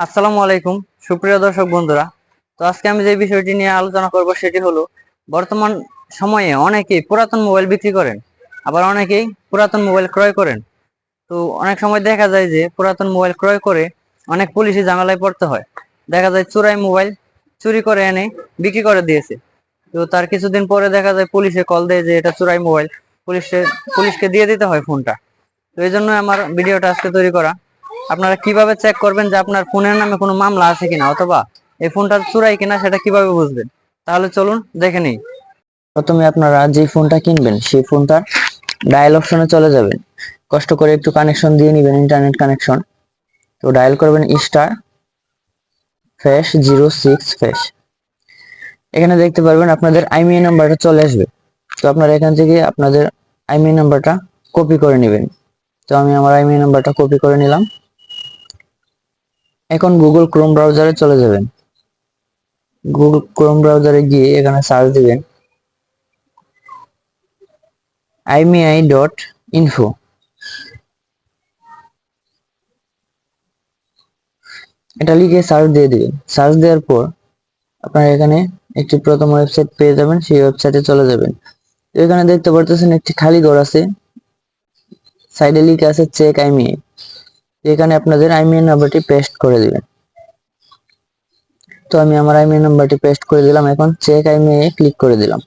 আসসালামু আলাইকুম সুপ্রিয় দর্শক বন্ধুরা। তো আজকে আমি যে বিষয়টি নিয়ে আলোচনা করব সেটি হলো বর্তমান সময়ে অনেকেই পুরাতন মোবাইল বিক্রি করেন, আবার অনেকেই পুরাতন মোবাইল ক্রয় করেন। তো অনেক সময় দেখা যায় যে পুরাতন মোবাইল ক্রয় করে অনেক পুলিশি ঝামেলায় পড়তে হয়। দেখা যায় চোরাই মোবাইল চুরি করে এনে বিক্রি করে দিয়েছে। তো তার কিছুদিন পরে দেখা যায় পুলিশে কল দেয় যে এটা চোরাই মোবাইল, পুলিশকে দিয়ে দিতে হয় ফোনটা। তো এই জন্য আমার ভিডিওটা আজকে তৈরি করা। আপনারা কিভাবে চেক করবেন যে আপনার ফোনের নামে কোনো মামলা আছে কিনা, অথবা এই ফোনটা চুরাই কিনা সেটা কিভাবে বুঝবেন? তাহলে চলুন দেখে নিই। প্রথমে আপনারা যে ফোনটা কিনবেন সেই ফোনটার ডায়াল অপশনে চলে যাবেন। কষ্ট করে একটু কানেকশন দিয়ে নেবেন, ইন্টারনেট কানেকশন। তো ডায়াল করবেন *#06#। এখানে দেখতে পারবেন আপনাদের আইএমইআই নাম্বারটা চলে আসবে। তো আপনারা এখান থেকে আপনাদের আইএমইআই নাম্বারটা কপি করে নেবেন। তো আমি আমার আইএমইআই নাম্বারটা কপি করে নিলাম। এখন গুগল ক্রোম ব্রাউজারে চলে যাবেন। গুগল ক্রোম ব্রাউজারে গিয়ে এখানে সার্চ দিবেন IMEI.info। এটা লিখে সার্চ দিয়ে দিবেন। সার্চ দেওয়ার পর আপনারা এখানে একটি প্রথম ওয়েবসাইট পেয়ে যাবেন, সেই ওয়েবসাইটে চলে যাবেন। তো এখানে দেখতে পারতেছেন একটি খালি ঘর আছে, সাইডে লিখে আছে চেক আইএমইআই। এখানে আপনাদের আইএমইআই নাম্বারটি পেস্ট করে দিবেন। তো আমি আমার আইএমইআই নাম্বারটি পেস্ট করে দিলাম। এখন চেক আইএমইআই ক্লিক করে দিলাম।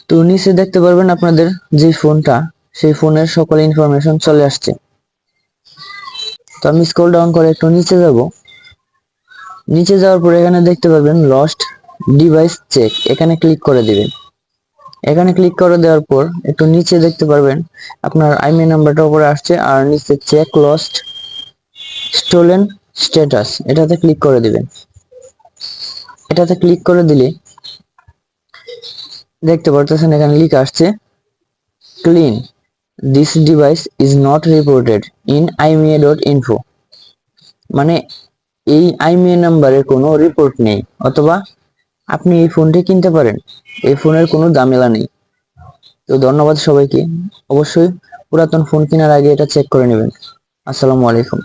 তো নিচে দেখতে পারবেন আপনাদের যে ফোনটা, সেই ফোনের সকল ইনফরমেশন চলে আসছে। তো আমি স্ক্রল ডাউন করে একটু নিচে যাব। নিচে যাওয়ার পরে এখানে দেখতে পাবেন লস্ট ডিভাইস চেক, এখানে ক্লিক করে দিবেন। এখানে ক্লিক করে দেওয়ার পর একটু নিচে দেখতে পারবেন আপনার আইএমইআই নাম্বারটা উপরে আসছে, আর নিচে চেক লস্ট স্টোলেন স্ট্যাটাস, এটাতে ক্লিক করে দিবেন। এটাতে ক্লিক করে দিলে দেখতে পারতেছেন এখানে লেখা আসছে clean, this device is not reported in IMEI.info। মানে এই আইএমইআই নাম্বারের কোনো রিপোর্ট নেই, অথবা আপনি এই ফোনটি কিনতে পারেন, এই ফোনের কোনো ঝামেলা নেই। তো ধন্যবাদ সবাইকে। অবশ্যই পুরাতন ফোন কেনার আগে এটা চেক করে নেবেন। আসসালামু আলাইকুম।